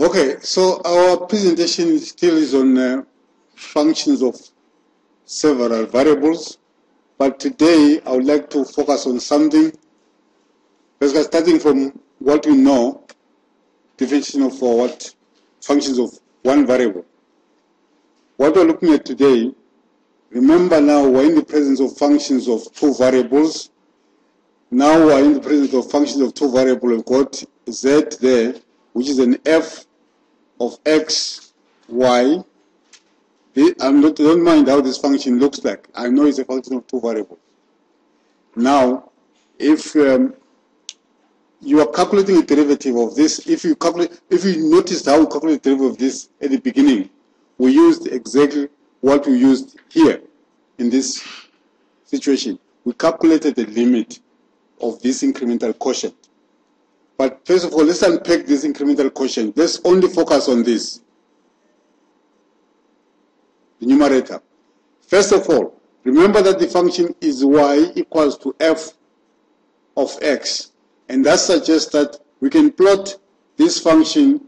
Okay, so our presentation still is on functions of several variables, but today I would like to focus on something, basically starting from what we know, definition of what functions of one variable. What we're looking at today, remember now we're in the presence of functions of two variables. Now we're in the presence of functions of two variables. We've got z there, which is an f of x, y. Don't mind how this function looks like. I know it's a function of two variables. Now, if you are calculating a derivative of this, if you noticed how we calculate the derivative of this at the beginning, we used exactly what we used here in this situation. We calculated the limit of this incremental quotient. But first of all, let's unpack this incremental quotient. Let's only focus on this, the numerator. First of all, remember that the function is y equals to f of x. And that suggests that we can plot this function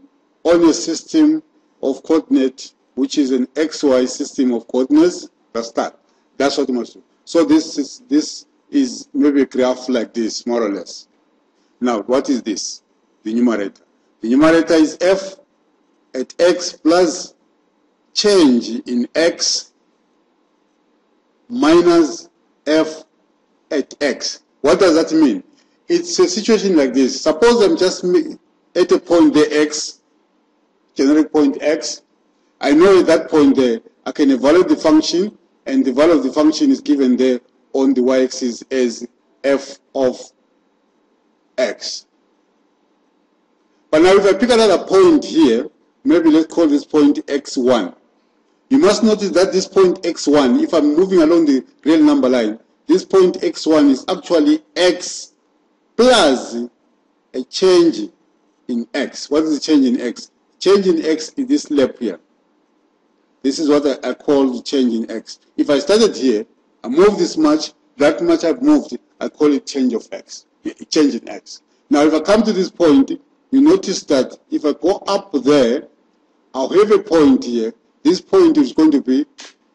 on a system of coordinates, which is an xy system of coordinates. That's that. That's what we must do. So this is maybe a graph like this, more or less. Now, what is this? The numerator. The numerator is f at x plus change in x minus f at x. What does that mean? It's a situation like this. Suppose I'm just at a point there, x, generic point x. I know at that point there, I can evaluate the function, and the value of the function is given there on the y-axis as f of x. But now if I pick another point here, maybe let's call this point x1. You must notice that this point x1, if I'm moving along the real number line, this point x1 is actually x plus a change in x. What is the change in x? Change in x is this lap here. This is what I call the change in x. If I started here, I move this much, that much I've moved, I call it change of x, change in x. Now if I come to this point, you notice that if I go up there, I'll have a point here. This point is going to be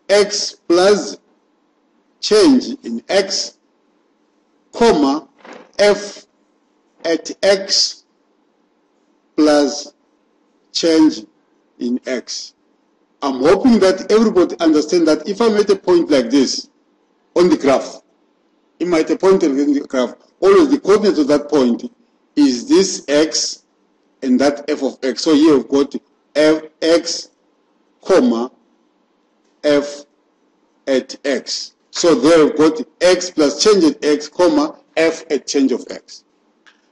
x plus change in x, comma, f at x plus change in x. I'm hoping that everybody understands that if I'm at a point like this on the graph, I'm at a point in the graph, always the coordinates of that point is this x and that f of x. So here we've got x, comma, f at x. So there we've got x plus change at x, comma, f at change of x.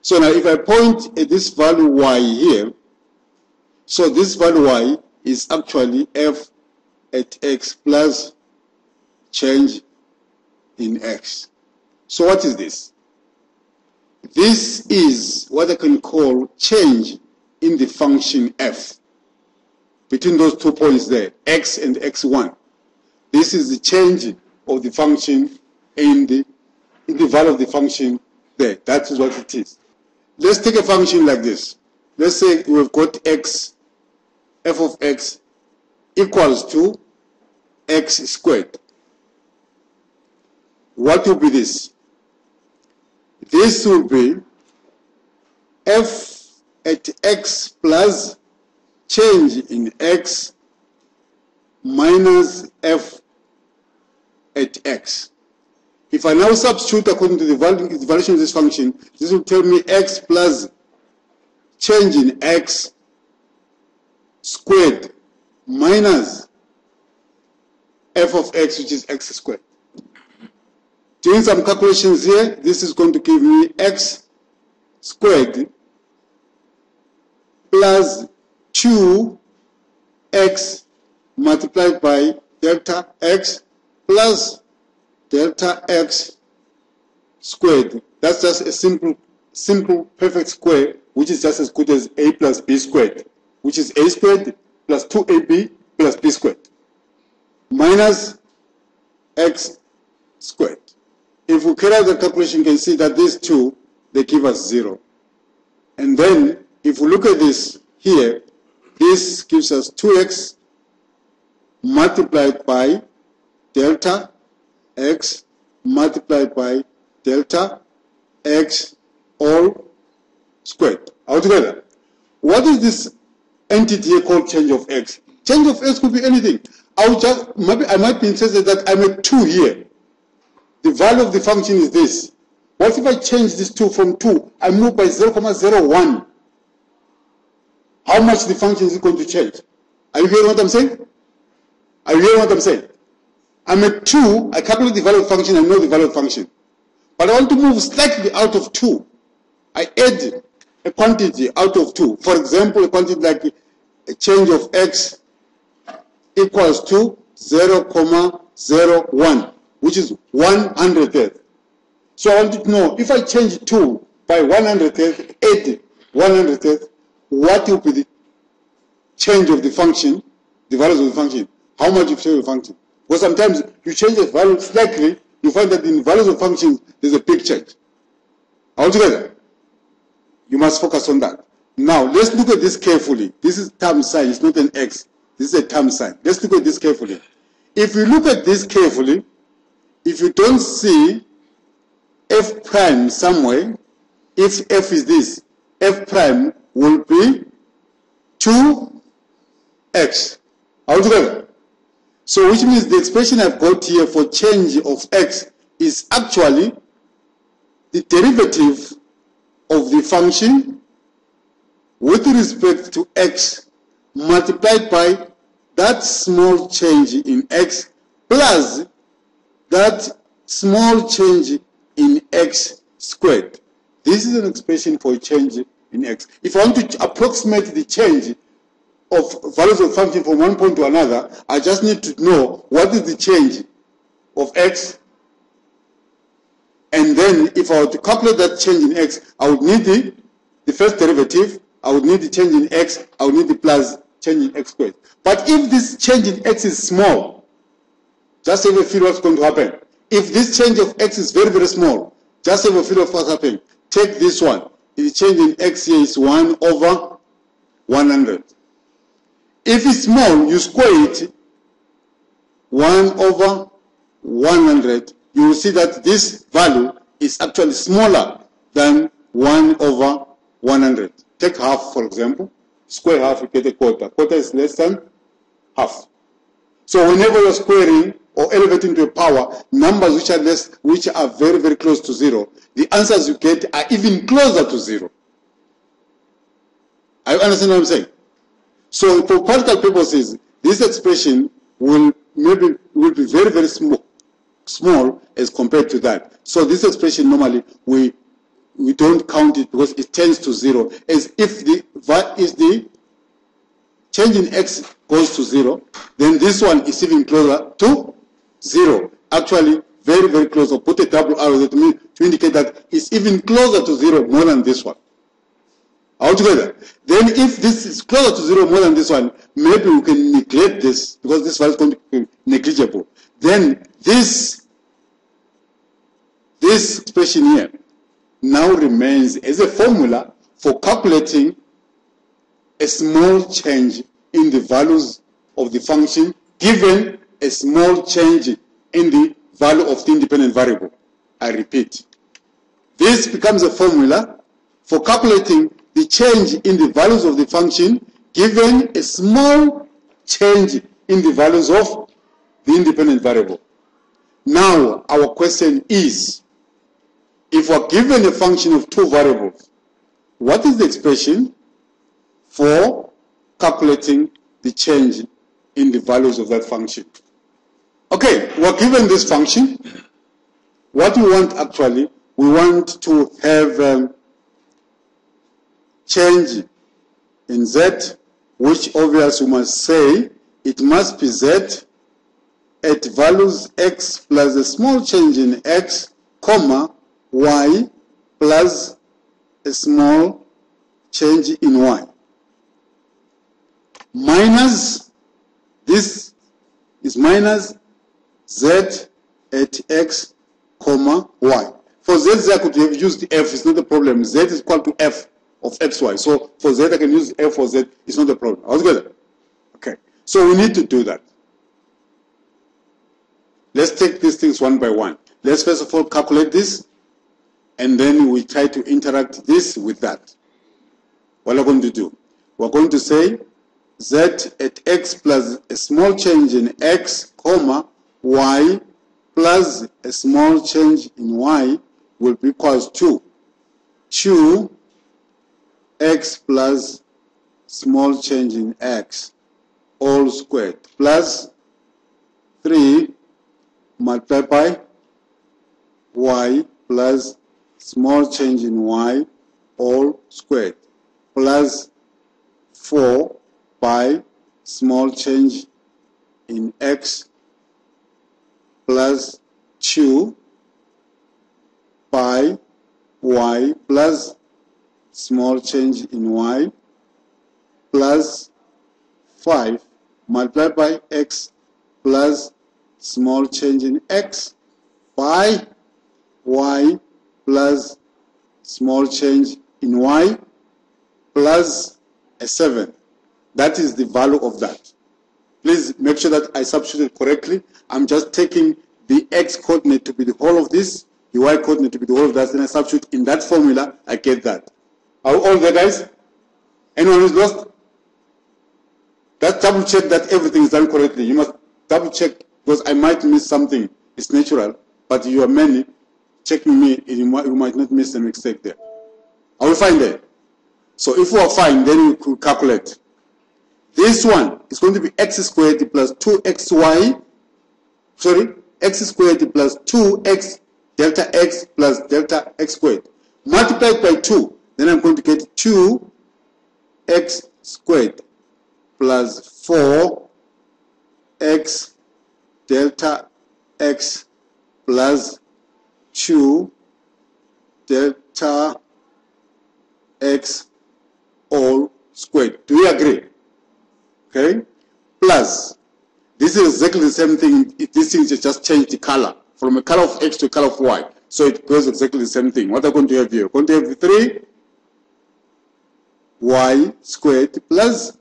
So now if I point at this value y here, so this value y is actually f at x plus change in x. So what is this? This is what I can call change in the function f between those 2 points there, x and x1. This is the change of the function in the value of the function there. That is what it is. Let's take a function like this. Let's say we've got x, f of x equals to x squared. What will be this? This will be f at x plus change in x minus f at x. If I now substitute according to the valuation of this function, this will tell me x plus change in x squared minus f of x, which is x squared. Doing some calculations here, this is going to give me x squared plus 2x multiplied by delta x plus delta x squared. That's just a simple perfect square, which is just as good as a plus b squared, which is a squared plus 2ab plus b squared minus x squared. If we carry out the calculation, you can see that these two, they give us 0. And then, if we look at this here, This gives us 2x multiplied by delta x multiplied by delta x all squared. Altogether, what is this entity here called change of x? Change of x could be anything. Maybe I might be interested that I'm at 2 here. The value of the function is this. What if I change this 2 from 2? I move by 0.01. How much the function is going to change? Are you hearing what I'm saying? Are you hearing what I'm saying? I'm at 2, I calculate the value of function, I know the value of function. But I want to move slightly out of 2. I add a quantity out of 2. For example, a quantity like a change of x equals to 0.01, which is 100th. So I want to know, if I change 2 by 100th, add 100th, what will be the change of the function, the values of the function? How much you change the function? Because sometimes you change the value slightly, you find that in the values of functions, there's a big change. Altogether, you must focus on that. Now, let's look at this carefully. This is term sign, it's not an x. This is a term sign. Let's look at this carefully. If you look at this carefully, if you don't see f prime somewhere, if f is this, f prime will be 2x altogether. So which means the expression I've got here for change of x is actually the derivative of the function with respect to x multiplied by that small change in x plus that small change in x squared. This is an expression for a change in x. If I want to approximate the change of values of function from one point to another, I just need to know what is the change of x, and then if I were to calculate that change in x, I would need the first derivative, I would need the change in x, I would need the plus change in x squared. But if this change in x is small, just have a feel what's going to happen. If this change of x is very, very small, just have a feel of what's happening. Take this one. The change in x here is 1 over 100. If it's small, you square it, 1 over 100, you will see that this value is actually smaller than 1 over 100. Take half, for example. Square half, you get a quarter. Quarter is less than half. So whenever you're squaring or elevating to a power, numbers which are very, very close to 0, the answers you get are even closer to 0. I understand what I'm saying? So for practical purposes, this expression will be very, very small as compared to that. So this expression normally we don't count it because it tends to 0. As if the change in x goes to 0, then this one is even closer to 0. Actually, very, very close. Or put a double arrow that means to indicate that it's even closer to 0 more than this one. Altogether. Then if this is closer to 0 more than this one, maybe we can neglect this because this value is going to be negligible. Then this expression here now remains as a formula for calculating a small change in the values of the function given a small change in the value of the independent variable. I repeat. This becomes a formula for calculating the change in the values of the function given a small change in the values of the independent variable. Now, our question is, if we're given a function of 2 variables, what is the expression for calculating the change in the values of that function? Okay, we're given this function. What we want actually, we want to have change in z, which obviously we must say it must be z at values x plus a small change in x, comma, y plus a small change in y. Minus, this is minus z at x, comma, y. For z, I could have used f, it's not a problem. Z is equal to f. of xy. So for z, I can use f for z. It's not a problem. All together. Okay. So we need to do that. Let's take these things one by one. Let's first of all calculate this, and then we try to interact this with that. What are we going to do? We're going to say z at x plus a small change in x, comma, y plus a small change in y will be equals to 2 x plus small change in x all squared plus 3 multiplied by y plus small change in y all squared plus 4 by small change in x plus 2 by y plus small change in y plus 5 multiplied by x plus small change in x by y plus small change in y plus a 7. That is the value of that. Please make sure that I substitute it correctly. I'm just taking the x coordinate to be the whole of this, the y coordinate to be the whole of that, then I substitute in that formula, I get that. Are we all there, guys? Anyone who's lost? Just double check that everything is done correctly. You must double check, because I might miss something. It's natural, but you are many. Checking me, you might not miss a mistake there. Are we fine there? So if we are fine, then we could calculate. This one is going to be x squared plus 2xy, x squared plus 2x delta x plus delta x squared. Multiplied by 2, then I'm going to get 2x squared plus 4x delta x plus 2 delta x all squared. Do we agree? Okay? Plus, this is exactly the same thing. These things just change the color from a color of x to a color of y. So it goes exactly the same thing. What are we going to have here? We're going to have 3y squared plus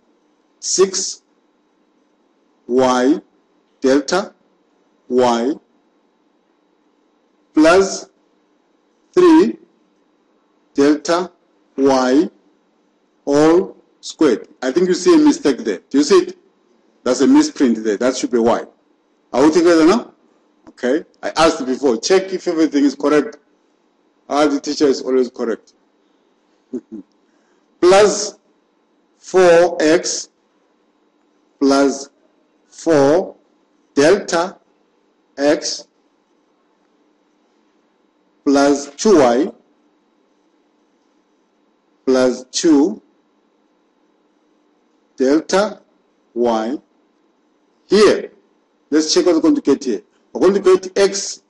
6y delta y plus 3 delta y all squared. I think you see a mistake there. Do you see it? That's a misprint there. That should be y. Are we together now? Okay. I asked before. Check if everything is correct. The teacher is always correct. Plus 4x plus 4 delta x plus 2y plus 2 delta y. Here, let's check what we're going to get here. We're going to get xy,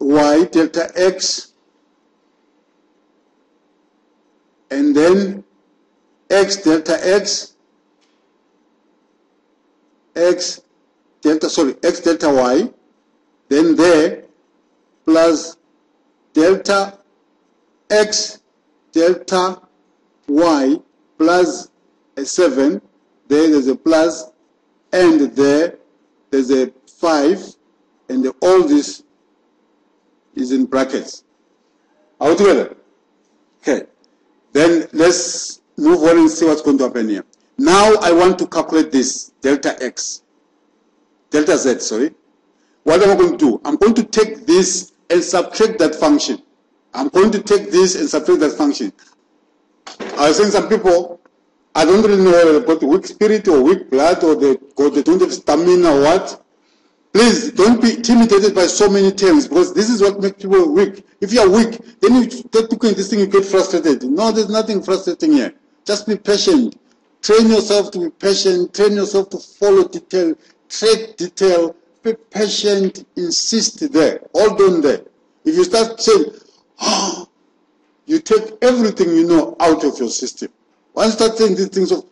y delta x, and then x delta x, x delta y, then there, plus delta x delta y plus a 7, there's a plus, and there's a 5, and all this is in brackets. Are we together? Okay. Then let's move on and see what's going to happen here. Now I want to calculate this delta z, sorry. What am I going to do? I'm going to take this and subtract that function. I'm going to take this and subtract that function. I was saying some people, I don't really know whether they've got weak spirit or weak blood or they don't have stamina or what. Please don't be intimidated by so many terms, because this is what makes people weak. If you are weak, then you get looking at this thing, you get frustrated. No, there's nothing frustrating here. Just be patient. Train yourself to be patient. Train yourself to follow detail. Treat detail. Be patient. Insist there. Hold on there. If you start saying, you take everything you know out of your system. Once you start saying these things of,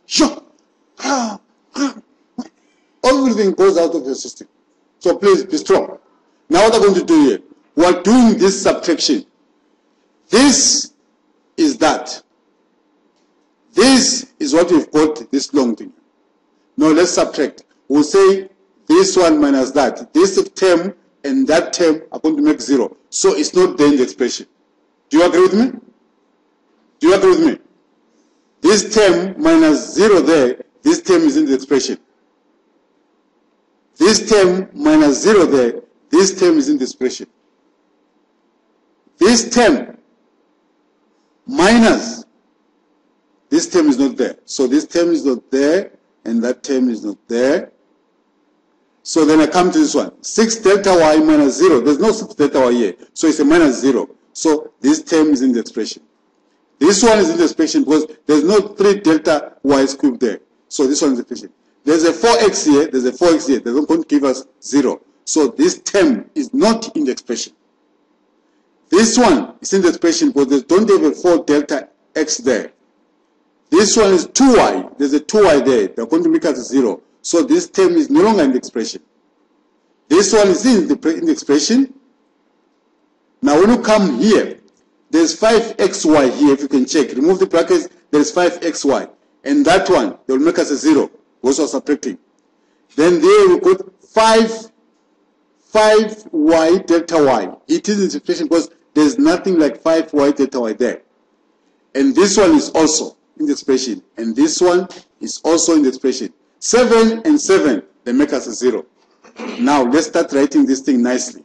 everything goes out of your system. So please be strong. Now what I'm going to do here, we're doing this subtraction. This is that. This is what we've got, this long thing. Now let's subtract. We'll say this one minus that. This term and that term are going to make 0. So it's not there in the expression. Do you agree with me? Do you agree with me? This term minus 0 there, this term is in the expression. This term minus 0 there, this term is in the expression. This term minus this term is not there. So this term is not there, and that term is not there. So then I come to this one. 6 delta y minus 0. There's no 6 delta y here. So it's a minus 0. So this term is in the expression. This one is in the expression because there's no 3 delta y cubed there. So this one is the expression. There's a 4x here. There's a 4x here. They're going to give us 0. So this term is not in the expression. This one is in the expression because they don't have a 4 delta x there. This one is 2y. There's a 2y there. They're going to make us 0. So this term is no longer in the expression. This one is in the expression. Now when you come here, there's 5xy here, if you can check. Remove the brackets, there's 5xy. And that one, they will make us a 0. Also subtracting. Then there we got 5y delta y. It is in the expression because there's nothing like 5y delta y there. And this one is also in the expression, and this one is also in the expression. 7 and 7, they make us a 0. Now let's start writing this thing nicely.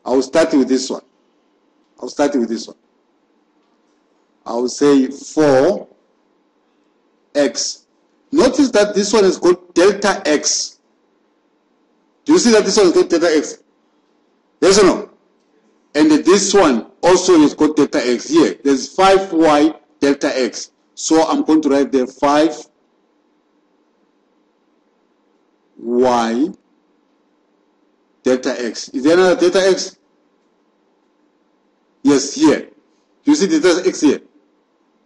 I will start with this one. I will say 4x. Notice that this one has got delta x. Do you see that this one has got delta x? Yes or no? And this one also has got delta x here. There's 5y delta x. So I'm going to write there 5y delta x. Is there another delta x? Yes, here. You see delta x here?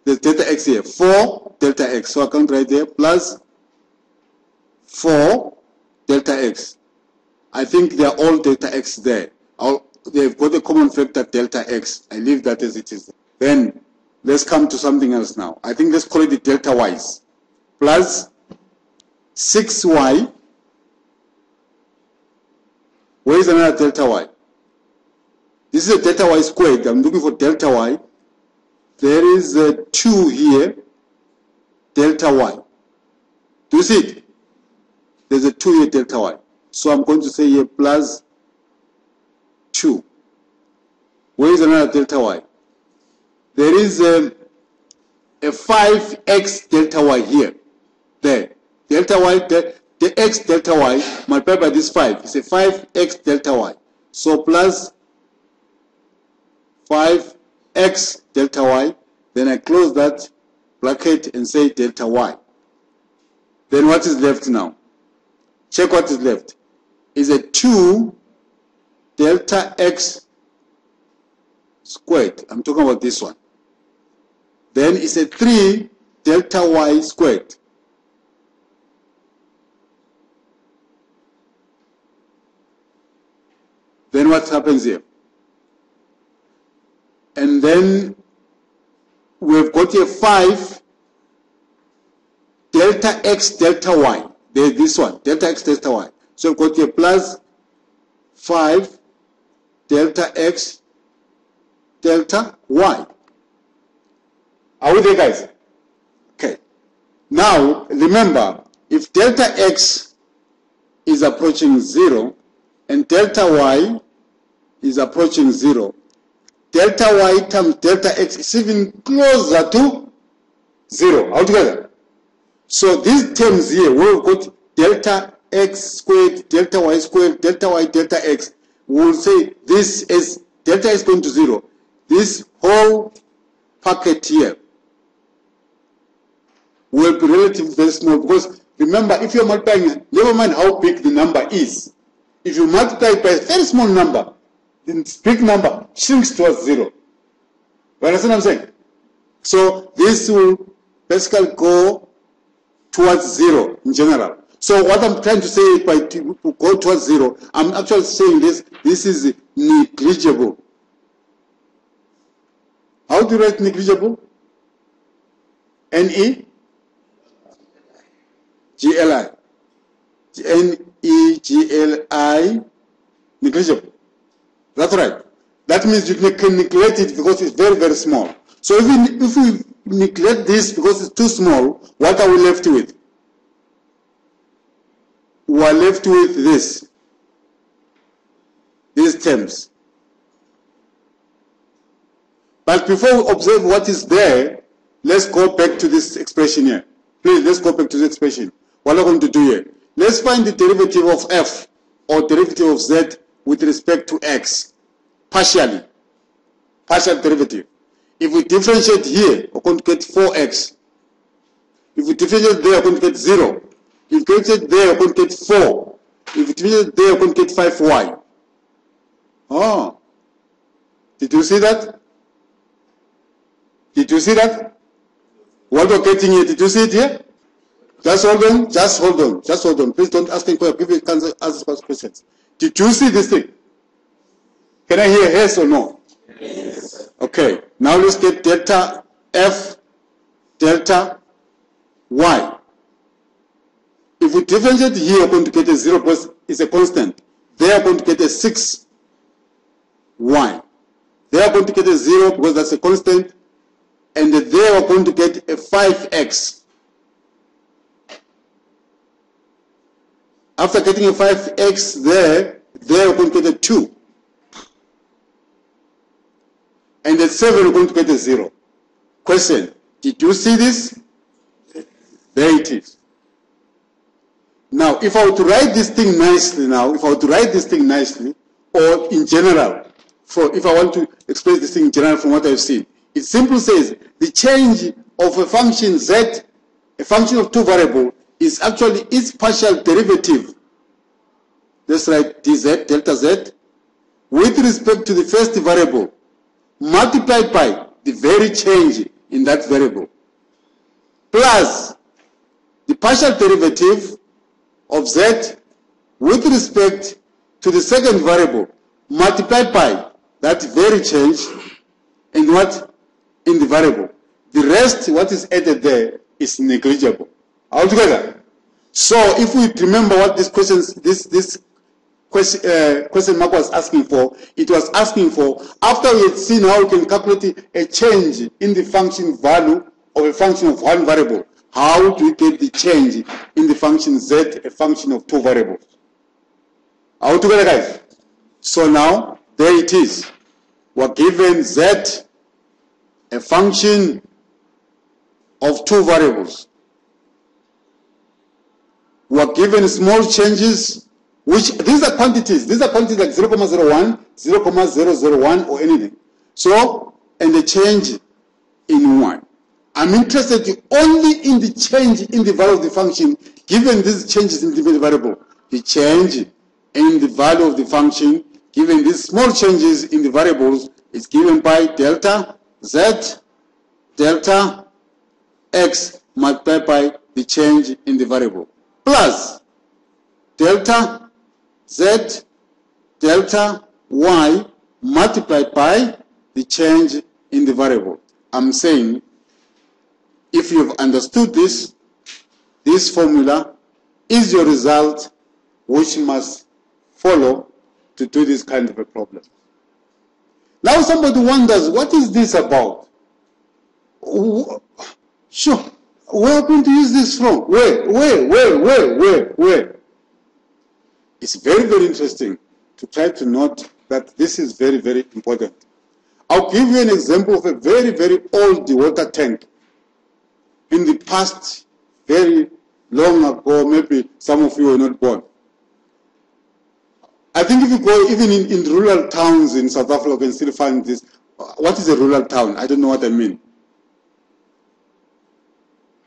There's delta x here. 4 delta x. So I can write there plus 4 delta x. I think they are all delta x there. They've got a common factor delta x. I leave that as it is. Then let's come to something else now. I think let's call it the delta y's. Plus 6y. Where is another delta y? This is a delta y squared. I'm looking for delta y. There is a 2 here. Delta y. Do you see it? There's a 2 here delta y. So I'm going to say here plus 2. Where is another delta y? There is a 5x delta y here. There. Delta y, the x delta y multiplied by this 5 is a 5x delta y. So plus 5x delta y. Then I close that bracket and say delta y. Then what is left now? Check what is left. Is a 2 delta x squared. I'm talking about this one. Then it's a 3 delta y squared. Then what happens here? And then we've got a 5 delta x delta y. There's this one, delta x delta y. So we've got a plus 5 delta x delta y. Are we there, guys? Okay. Now, remember, if delta x is approaching 0 and delta y is approaching 0, delta y times delta x is even closer to 0 altogether. So these terms here, we've got delta x squared, delta y squared, delta y, delta x. We'll say this is delta is going to 0. This whole packet here will be relatively very small, because remember, if you're multiplying, never mind how big the number is. If you multiply it by a very small number, the big number shrinks towards 0. You understand what I'm saying? So this will basically go towards 0 in general. So what I'm trying to say by to go towards 0, I'm actually saying this is negligible. How do you write negligible? N-E-G-L-I. N-E-G-L-I, negligible. That's right. That means you can neglect it because it's very, very small. So if we neglect this because it's too small, what are we left with? We are left with this. These terms. But before we observe what is there, let's go back to this expression here. Please, let's go back to this expression. What are we going to do here? Let's find the derivative of f or derivative of z with respect to x. Partially. Partial derivative. If we differentiate here, we're going to get 4x. If we differentiate there, we're going to get 0. If we differentiate there, we're going to get 4. If we differentiate there, we're going to get 5y. Oh. Did you see that? Did you see that? What we're getting here, did you see it here? Just hold on, just hold on, just hold on. Please don't ask any questions, give me answers questions. Did you see this thing? Can I hear yes or no? Yes. Okay, now let's get delta f, delta y. If we differentiate here, we're going to get a 0 because it's a constant. They are going to get a 6y. They are going to get a 0 because that's a constant. And they are going to get a 5x. After getting a 5x there, they are going to get a 2. And at 7, we're going to get a 0. Question, did you see this? There it is. Now, if I were to write this thing nicely now, or in general, if I want to express this thing in general from what I've seen, it simply says the change of a function z, a function of two variables, is actually its partial derivative. Let's write dz, delta z, with respect to the first variable, multiplied by the very change in that variable, plus the partial derivative of z with respect to the second variable, multiplied by that very change in what? In the variable. The rest, what is added there, is negligible. Altogether. So if we remember what this question mark was asking for, it was asking for, after we had seen how we can calculate a change in the function value of a function of one variable, how do we get the change in the function z, a function of two variables? Altogether, guys. So now, there it is. We're given z, a function of two variables. We're given small changes, which these are quantities like 0,01, 0,001 or anything. So, and the change in 1. I'm interested only in the change in the value of the function, given these changes in the variable. The change in the value of the function, given these small changes in the variables, is given by delta z, delta x multiplied by the change in the variable, plus delta z, delta y multiplied by the change in the variable. I'm saying, if you've understood this, this formula is your result which must follow to do this kind of a problem. Now somebody wonders, what is this about? Sure, where are we going to use this from? Where? It's very, very interesting to try to note that this is very, very important. I'll give you an example of a very, very old water tank. In the past, very long ago, maybe some of you were not born. I think if you go even in rural towns in South Africa, you can still find this. What is a rural town? I don't know what I mean.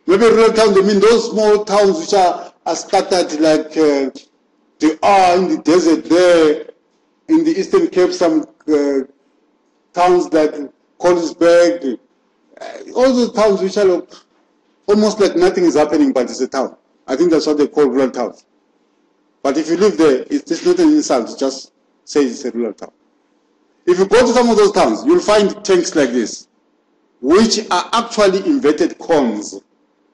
Maybe rural towns, I mean those small towns which are scattered like they are in the desert there, in the Eastern Cape, some towns like Collinsburg, all those towns which are almost like nothing is happening, but it's a town. I think that's what they call rural towns. But if you live there, it's not an insult, just say it's a rural town. If you go to some of those towns, you'll find tanks like this, which are actually inverted cones,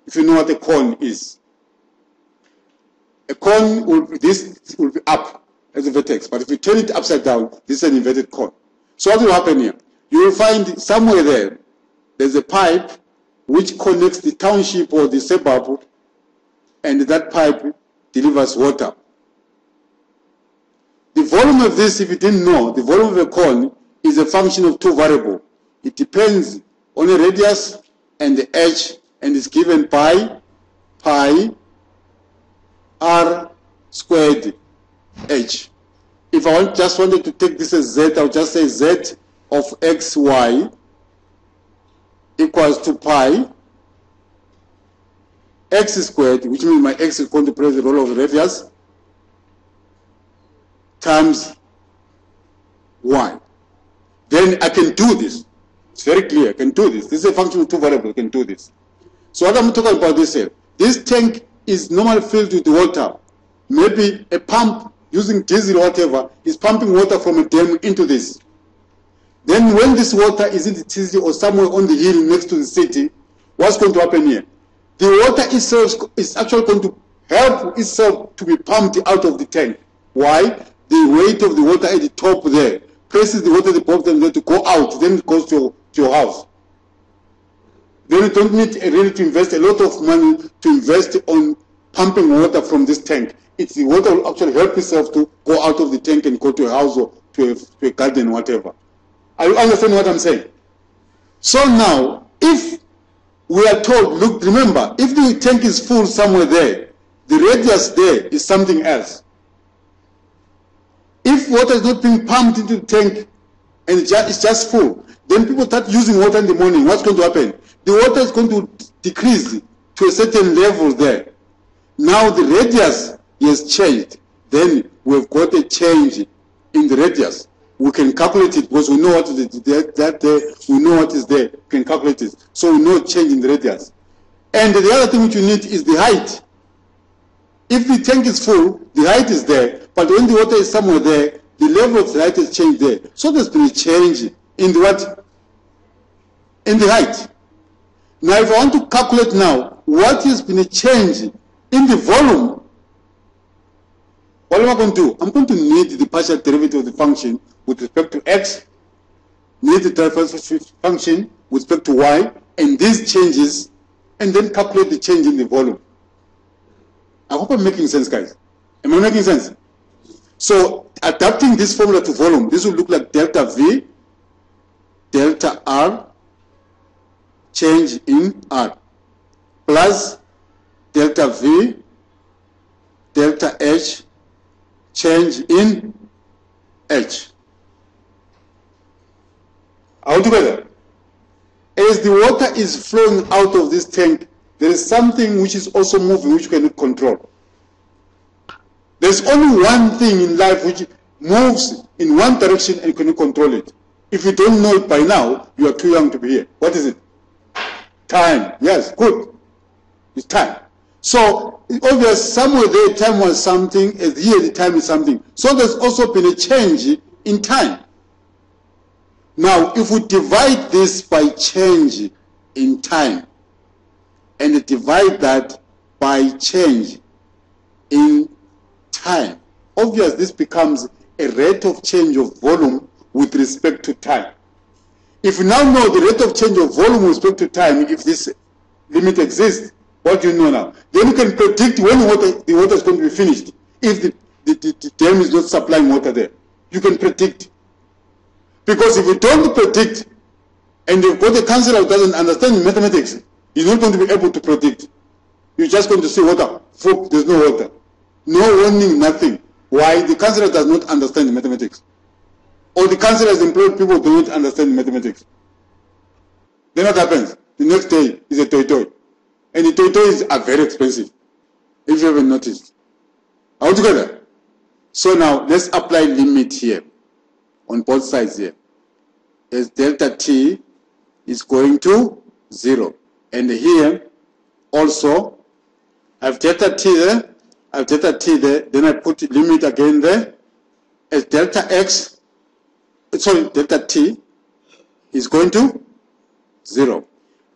if you know what a cone is. A cone, this will be up as a vertex, but if you turn it upside down, this is an inverted cone. So what will happen here? You will find somewhere there's a pipe which connects the township or the suburb, and that pipe delivers water. The volume of this, if you didn't know, the volume of a cone is a function of two variables. It depends on the radius and the h, and is given by pi r squared h. If I just wanted to take this as z, I'll just say z of xy equals to pi x squared, which means my x is going to play the role of the radius, times y. Then I can do this. It's very clear. I can do this. This is a function of two variables. I can do this. So what I'm talking about this here, this tank is normally filled with water. Maybe a pump using diesel or whatever is pumping water from a dam into this. Then when this water is in the city or somewhere on the hill next to the city, what's going to happen here? The water itself is actually going to help itself to be pumped out of the tank. Why? The weight of the water at the top there presses the water at the bottom there to go out, then it goes to your house. Then you don't need really to invest a lot of money to invest on pumping water from this tank. It's the water will actually help itself to go out of the tank and go to a house or to a garden, whatever. Are you understanding what I'm saying? So now, if we are told, look, remember, if the tank is full somewhere there, the radius there is something else. If water is not being pumped into the tank and it's just full, then people start using water in the morning. What's going to happen? The water is going to decrease to a certain level there. Now the radius has changed. Then we've got a change in the radius. We can calculate it because we know what is there. We know what is there. We can calculate it. So we know change in the radius. And the other thing which you need is the height. If the tank is full, the height is there. But when the water is somewhere there, the level of the height has changed there. So there's been a change in the what? In the height. Now if I want to calculate now what has been a change in the volume, what am I going to do? I'm going to need the partial derivative of the function with respect to x, need the transfer function with respect to y, and these changes, and then calculate the change in the volume. I hope I'm making sense, guys. Am I making sense? So adapting this formula to volume, this will look like delta V, delta R, change in R, plus delta V, delta H, change in H. All together. As the water is flowing out of this tank, there is something which is also moving which you cannot control. There's only one thing in life which moves in one direction and you cannot control it. If you don't know it by now, you are too young to be here. What is it? Time. Yes, good. It's time. So, obviously, somewhere there, time was something, and here the time is something. So there's also been a change in time. Now, if we divide this by change in time, and divide that by change in time, obviously this becomes a rate of change of volume with respect to time. If you now know the rate of change of volume with respect to time, if this limit exists, what do you know now? Then you can predict when the water is going to be finished. If the dam is not supplying water there, you can predict. Because if you don't predict, and you've got a counselor who doesn't understand mathematics, he's not going to be able to predict. You're just going to say water, there's no water. No warning, nothing. Why? The counselor does not understand mathematics. Or the counselor has employed people who do not understand mathematics. Then what happens? The next day is a toy. And the toys are very expensive, if you haven't noticed. All together. So now let's apply limit here on both sides here. As delta t is going to 0. And here also I have delta t there, I have delta t there, then I put limit again there. As delta x sorry, delta t is going to 0.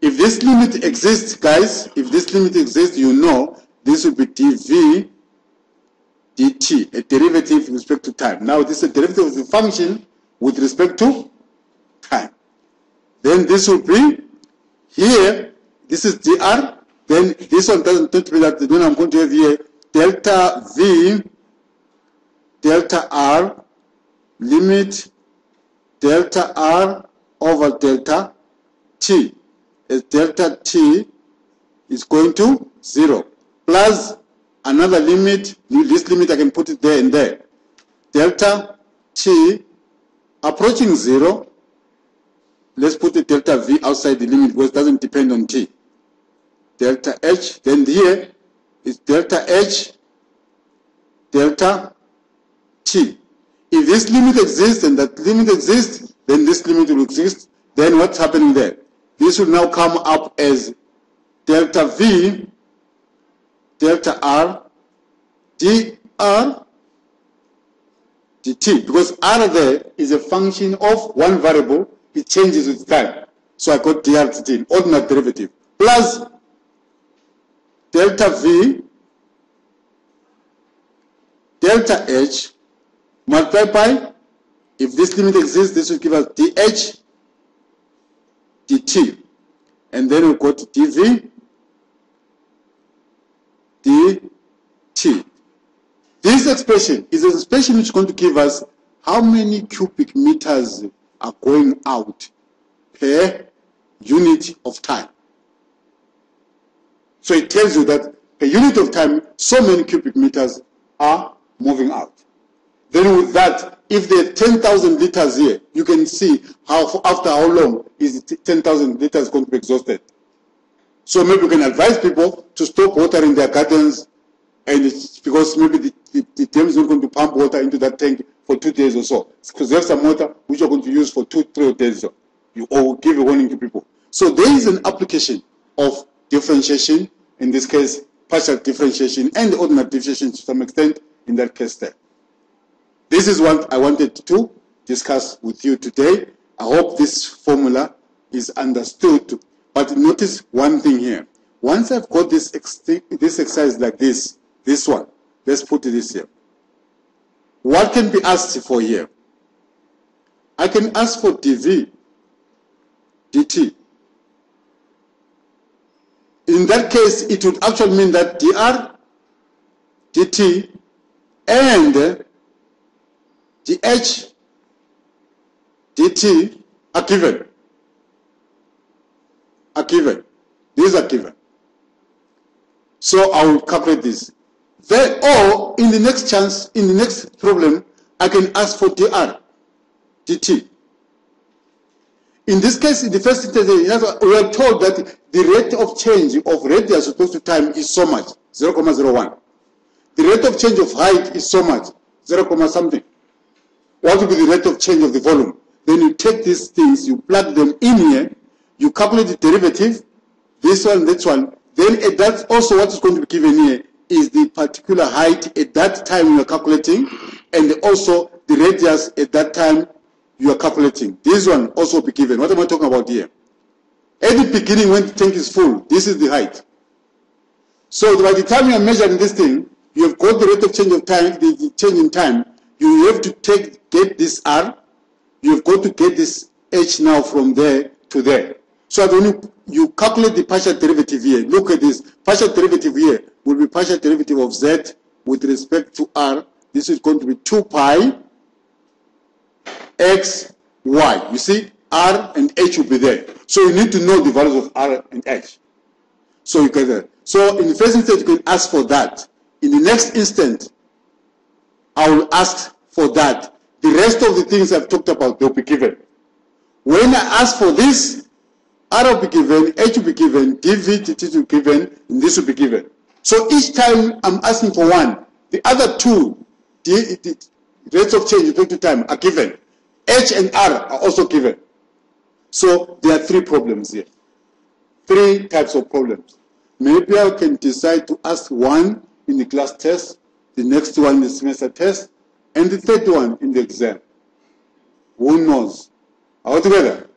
If this limit exists, guys, if this limit exists, you know this will be dv dt, a derivative with respect to time. Now this is a derivative of the function with respect to time. Then this will be here, this is dr, then this one doesn't mean that, then I'm going to have here delta v delta r limit delta r over delta t, as delta t is going to 0, plus another limit, this limit I can put it there and there, delta t approaching 0, let's put the delta v outside the limit because it doesn't depend on t, delta h, then here is delta h delta t. If this limit exists and that limit exists, then this limit will exist. Then what's happening there? This will now come up as delta v delta r dr dt, because r there is a function of one variable, it changes with time. So I got dr dt, ordinary derivative, plus delta v delta h multiplied by, if this limit exists, this will give us dh dt, and then we'll go to dv dt. This expression is an expression which is going to give us how many cubic meters are going out per unit of time. So it tells you that per unit of time, so many cubic meters are moving out. Then with that, if there are 10,000 liters here, you can see how after how long is 10,000 liters going to be exhausted. So maybe we can advise people to stop watering their gardens, and it's because maybe the dam is not going to pump water into that tank for 2 days or so. Because they have some water which you're going to use for 2-3 days. You or give a warning to people. So there is an application of differentiation, in this case, partial differentiation and ordinary differentiation to some extent in that case there. This is what I wanted to discuss with you today. I hope this formula is understood. But notice one thing here. Once I've got this exercise like this one, let's put this here. What can be asked for here? I can ask for dv dt. In that case, it would actually mean that dr dt and dh dt are given. These are given. So I will calculate this. Then, or in the next chance, in the next problem, I can ask for dr dt. In this case, in the first instance, we are told that the rate of change of radius opposed to time is so much, 0.01. The rate of change of height is so much, 0, something. What will be the rate of change of the volume? Then you take these things, you plug them in here, you calculate the derivative, this one, that one. Then at that, also what is going to be given here is the particular height at that time you are calculating, and also the radius at that time you are calculating. This one also will be given. What am I talking about here? At the beginning, when the tank is full, this is the height. So by the time you are measuring this thing, you have got the rate of change of time, the change in time. You have to get this r. You have got to get this h now from there to there. So when you calculate the partial derivative here, look at this. Partial derivative here will be partial derivative of z with respect to r. This is going to be 2 pi x y. You see, r and h will be there. So you need to know the values of r and h. So you get that. So in the first instance, you can ask for that. In the next instant, I will ask for that. The rest of the things I've talked about, they'll be given. When I ask for this, r will be given, h will be given, dv dt will be given, and this will be given. So each time I'm asking for one, the other two, the rates of change with respect to time are given. H and R are also given. So there are 3 problems here. 3 types of problems. Maybe I can decide to ask one in the class test, the next one in the semester test, and the third one in the exam. Who knows? Are we together?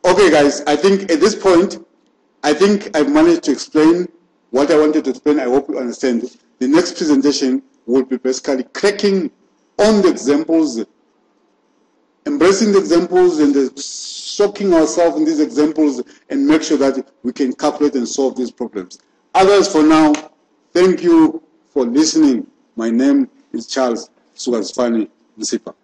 Okay, guys, I think at this point, I think I've managed to explain what I wanted to explain. I hope you understand. The next presentation will be basically cracking on the examples, embracing the examples and soaking ourselves in these examples and make sure that we can calculate and solve these problems. Others for now, thank you for listening. My name is Charles Sugasfani Msipa.